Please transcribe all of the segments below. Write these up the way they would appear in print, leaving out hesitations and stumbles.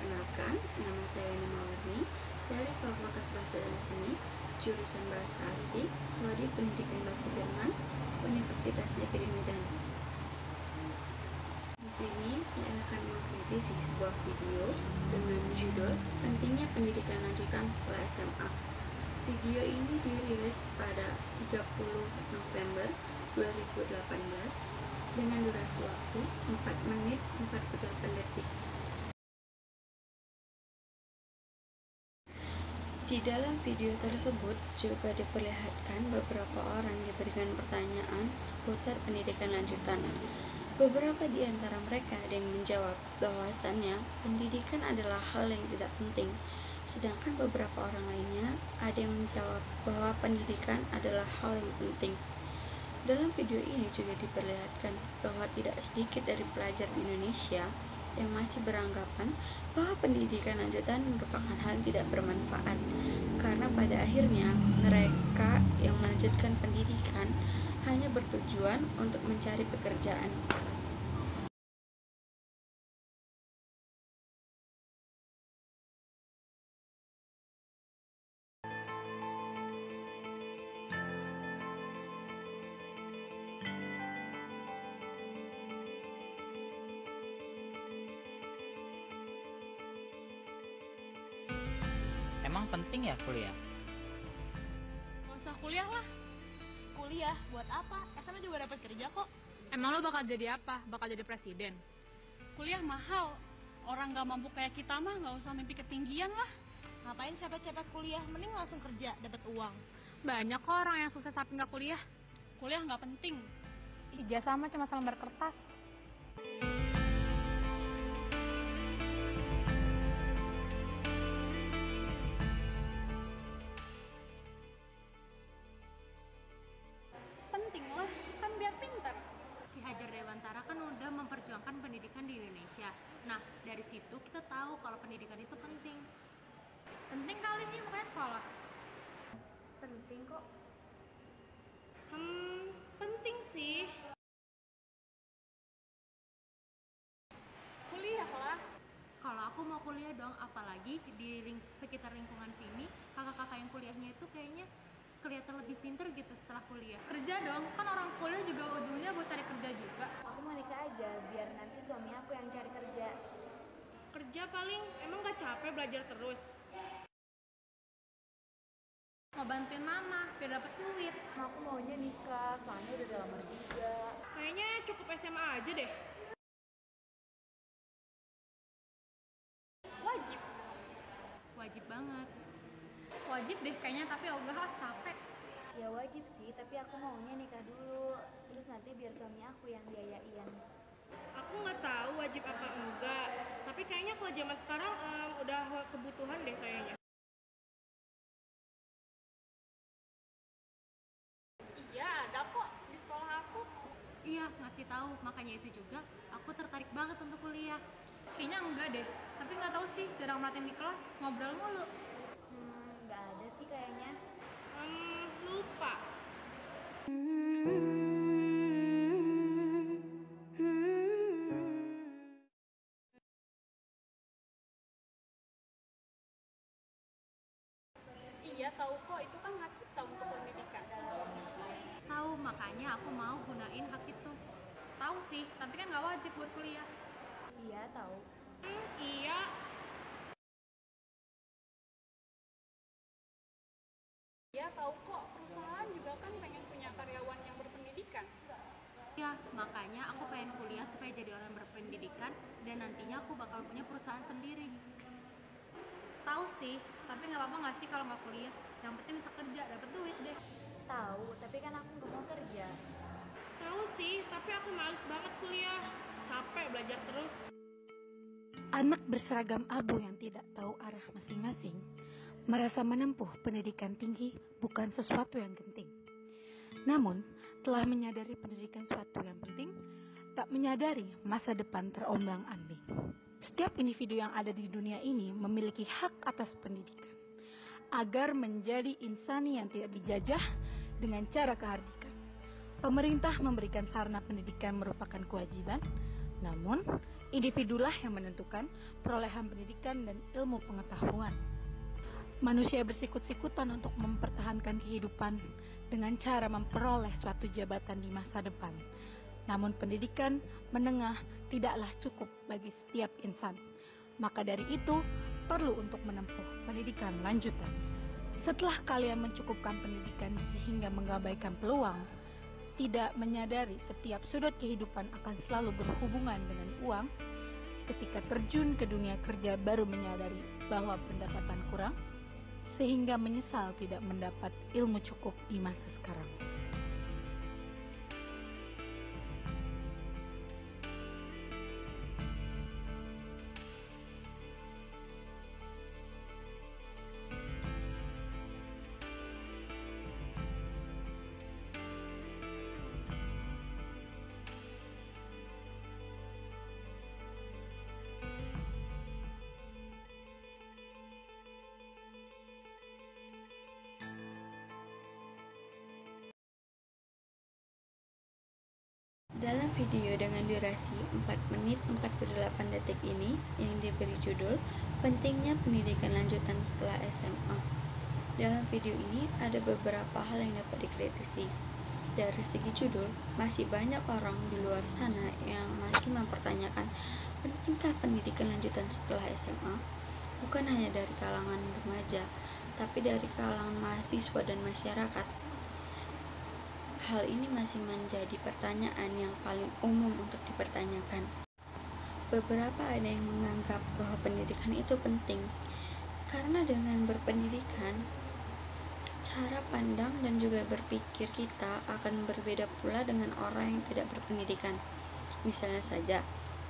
Perkenalkan, nama saya Nima Warni dari Fakultas Bahasa dan Seni, jurusan Bahasa Asing, Prodi Pendidikan Bahasa Jerman, Universitas Negeri Medan. Di sini saya akan mengkritisi sebuah video dengan judul Pentingnya Pendidikan Lanjutan Setelah SMA. Video ini dirilis pada 30 November 2018 dengan durasi waktu 4 menit 48 detik. Di dalam video tersebut juga diperlihatkan beberapa orang diberikan pertanyaan seputar pendidikan lanjutan. Beberapa di antara mereka ada yang menjawab bahwasannya pendidikan adalah hal yang tidak penting, sedangkan beberapa orang lainnya ada yang menjawab bahwa pendidikan adalah hal yang penting. Dalam video ini juga diperlihatkan bahwa tidak sedikit dari pelajar di Indonesia yang masih beranggapan bahwa pendidikan lanjutan merupakan hal yang tidak bermanfaat, karena pada akhirnya mereka yang melanjutkan pendidikan hanya bertujuan untuk mencari pekerjaan. Emang penting ya kuliah? Gak usah kuliah lah. Kuliah buat apa? SMA juga dapat kerja kok. Emang lo bakal jadi apa? Bakal jadi presiden? Kuliah mahal. Orang gak mampu kayak kita mah gak usah mimpi ketinggian lah. Ngapain cepet-cepet kuliah? Mending langsung kerja, dapat uang. Banyak kok orang yang sukses tapi gak kuliah. Kuliah gak penting. Ijazah mah cuma selembar kertas. Penting lah, kan biar pintar. Ki Hajar Dewantara kan udah memperjuangkan pendidikan di Indonesia. Nah, dari situ kita tahu kalau pendidikan itu penting. Penting kali nih makanya sekolah. Penting kok. Penting sih. Kuliah lah. Kalau aku mau kuliah dong, apalagi di sekitar lingkungan sini, kakak-kakak yang kuliahnya itu kayaknya kelihatan lebih pinter gitu setelah kuliah. Kerja dong, kan orang kuliah juga ujungnya buat cari kerja juga. Aku mau nikah aja, biar nanti suami aku yang cari kerja. Kerja paling, emang gak capek belajar terus? Mau bantuin mama, biar dapet duit. Aku maunya nikah, soalnya udah lamar juga. Kayaknya cukup SMA aja deh. Wajib. Wajib banget. Wajib deh kayaknya, tapi ogah ah capek. Ya wajib sih, tapi aku maunya nikah dulu. Terus nanti biar suami aku yang biayain. Aku nggak tahu wajib apa enggak, tapi kayaknya kalau zaman sekarang udah kebutuhan deh kayaknya. Iya, ada kok di sekolah aku. Iya, ngasih tahu. Makanya itu juga aku tertarik banget untuk kuliah. Kayaknya enggak deh, tapi nggak tahu sih, jarang merhatiin di kelas, ngobrol mulu. Nggak ada sih kayaknya. Lupa. Iya tahu kok, itu kan hak kita untuk pendidikan. Tahu, makanya aku mau gunain hak itu. Tahu sih, tapi kan nggak wajib buat kuliah. Iya tahu. Iya. Iya tahu kok, perusahaan juga kan pengen punya karyawan yang berpendidikan. Ya, makanya aku pengen kuliah supaya jadi orang berpendidikan dan nantinya aku bakal punya perusahaan sendiri. Tahu sih, tapi nggak apa-apa nggak sih kalau nggak kuliah? Yang penting bisa kerja, dapat duit deh. Tahu, tapi kan aku nggak mau kerja. Tahu sih, tapi aku males banget kuliah. Capek belajar terus. Anak berseragam abu yang tidak tahu arah masing-masing merasa menempuh pendidikan tinggi bukan sesuatu yang genting. Namun, telah menyadari pendidikan suatu yang penting, tak menyadari masa depan terombang-ambing. Setiap individu yang ada di dunia ini memiliki hak atas pendidikan, agar menjadi insani yang tidak dijajah dengan cara kehardikan. Pemerintah memberikan sarana pendidikan merupakan kewajiban, namun Individulah yang menentukan perolehan pendidikan dan ilmu pengetahuan. Manusia bersikut-sikutan untuk mempertahankan kehidupan dengan cara memperoleh suatu jabatan di masa depan. Namun pendidikan menengah tidaklah cukup bagi setiap insan. Maka dari itu, perlu untuk menempuh pendidikan lanjutan. Setelah kalian mencukupkan pendidikan sehingga mengabaikan peluang, tidak menyadari setiap sudut kehidupan akan selalu berhubungan dengan uang, ketika terjun ke dunia kerja baru menyadari bahwa pendapatan kurang, sehingga menyesal tidak mendapat ilmu cukup di masa sekarang. Dalam video dengan durasi 4 menit 48 detik ini yang diberi judul Pentingnya Pendidikan Lanjutan Setelah SMA. Dalam video ini ada beberapa hal yang dapat dikritisi. Dari segi judul, masih banyak orang di luar sana yang masih mempertanyakan pentingkah pendidikan lanjutan setelah SMA, bukan hanya dari kalangan remaja, tapi dari kalangan mahasiswa dan masyarakat. Hal ini masih menjadi pertanyaan yang paling umum untuk dipertanyakan. Beberapa ada yang menganggap bahwa pendidikan itu penting, karena dengan berpendidikan, cara pandang dan juga berpikir kita akan berbeda pula dengan orang yang tidak berpendidikan. Misalnya saja,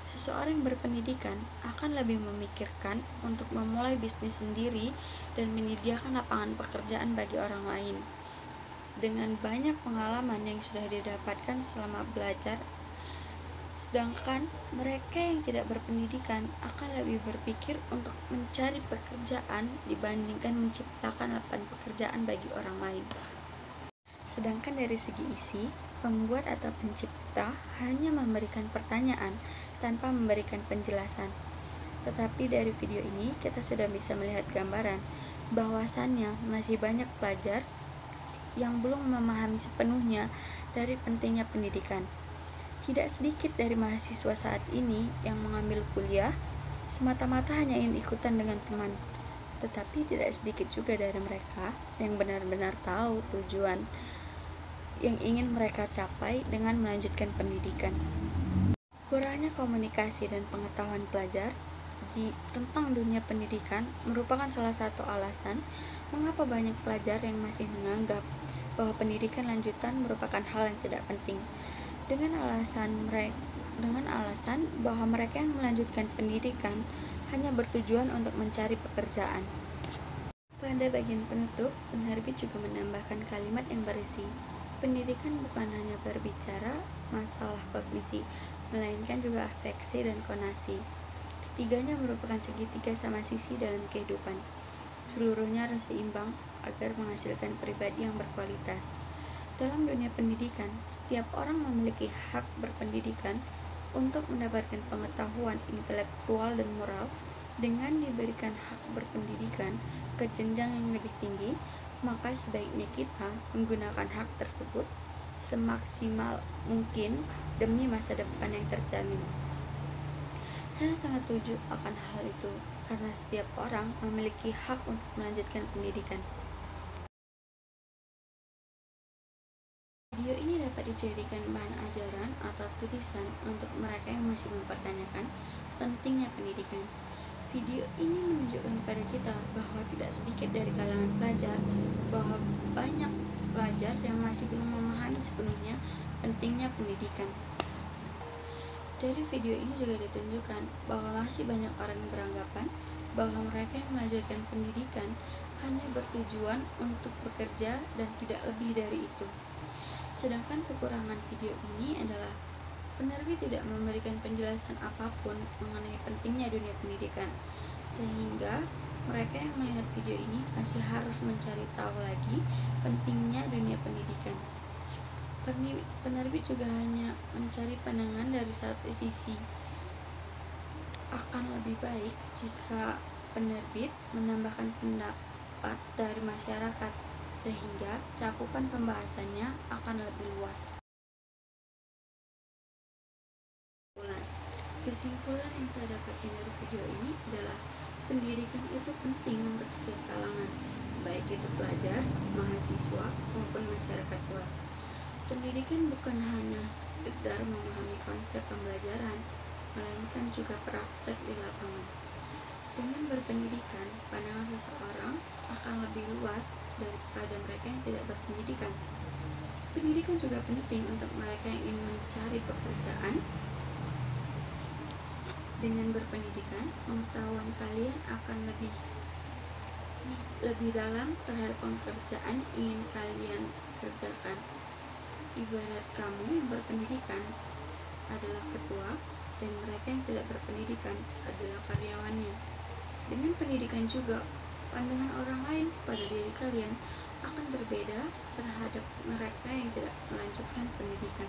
seseorang yang berpendidikan akan lebih memikirkan untuk memulai bisnis sendiri dan menyediakan lapangan pekerjaan bagi orang lain. Dengan banyak pengalaman yang sudah didapatkan selama belajar, sedangkan mereka yang tidak berpendidikan akan lebih berpikir untuk mencari pekerjaan dibandingkan menciptakan lapangan pekerjaan bagi orang lain. Sedangkan dari segi isi, pembuat atau pencipta hanya memberikan pertanyaan tanpa memberikan penjelasan. Tetapi dari video ini kita sudah bisa melihat gambaran bahwasannya masih banyak pelajar yang belum memahami sepenuhnya dari pentingnya pendidikan. Tidak sedikit dari mahasiswa saat ini yang mengambil kuliah semata-mata hanya ingin ikutan dengan teman, tetapi tidak sedikit juga dari mereka yang benar-benar tahu tujuan yang ingin mereka capai dengan melanjutkan pendidikan. Kurangnya komunikasi dan pengetahuan pelajar tentang dunia pendidikan merupakan salah satu alasan mengapa banyak pelajar yang masih menganggap bahwa pendidikan lanjutan merupakan hal yang tidak penting, dengan alasan bahwa mereka yang melanjutkan pendidikan hanya bertujuan untuk mencari pekerjaan. Pada bagian penutup, penerbit juga menambahkan kalimat yang berisi, pendidikan bukan hanya berbicara masalah kognisi, melainkan juga afeksi dan konasi. Ketiganya merupakan segitiga sama sisi dalam kehidupan. Seluruhnya harus seimbang agar menghasilkan pribadi yang berkualitas. Dalam dunia pendidikan, setiap orang memiliki hak berpendidikan untuk mendapatkan pengetahuan intelektual dan moral. Dengan diberikan hak berpendidikan ke jenjang yang lebih tinggi, maka sebaiknya kita menggunakan hak tersebut semaksimal mungkin demi masa depan yang terjamin. Saya sangat setuju akan hal itu, karena setiap orang memiliki hak untuk melanjutkan pendidikan. Video ini dapat dijadikan bahan ajaran atau tulisan untuk mereka yang masih mempertanyakan pentingnya pendidikan. Video ini menunjukkan kepada kita bahwa tidak sedikit dari kalangan pelajar, bahwa banyak pelajar yang masih belum memahami sepenuhnya pentingnya pendidikan. Dari video ini juga ditunjukkan bahwa masih banyak orang yang beranggapan bahwa mereka yang melanjutkan pendidikan hanya bertujuan untuk bekerja dan tidak lebih dari itu. Sedangkan kekurangan video ini adalah penerbit tidak memberikan penjelasan apapun mengenai pentingnya dunia pendidikan, sehingga mereka yang melihat video ini masih harus mencari tahu lagi pentingnya dunia pendidikan. Penerbit juga hanya mencari pandangan dari satu sisi, akan lebih baik jika penerbit menambahkan pendapat dari masyarakat sehingga cakupan pembahasannya akan lebih luas. Kesimpulan yang saya dapatkan dari video ini adalah pendidikan itu penting untuk setiap kalangan, baik itu pelajar, mahasiswa, maupun masyarakat luas. Pendidikan bukan hanya sekedar memahami konsep pembelajaran, melainkan juga praktek di lapangan. Dengan berpendidikan, pandangan seseorang akan lebih luas daripada mereka yang tidak berpendidikan. Pendidikan juga penting untuk mereka yang ingin mencari pekerjaan. Dengan berpendidikan, pengetahuan kalian akan lebih dalam terhadap pekerjaan ingin kalian kerjakan. Ibarat kamu yang berpendidikan adalah ketua dan mereka yang tidak berpendidikan adalah karyawannya. Dengan pendidikan juga, pandangan orang lain pada diri kalian akan berbeda terhadap mereka yang tidak melanjutkan pendidikan.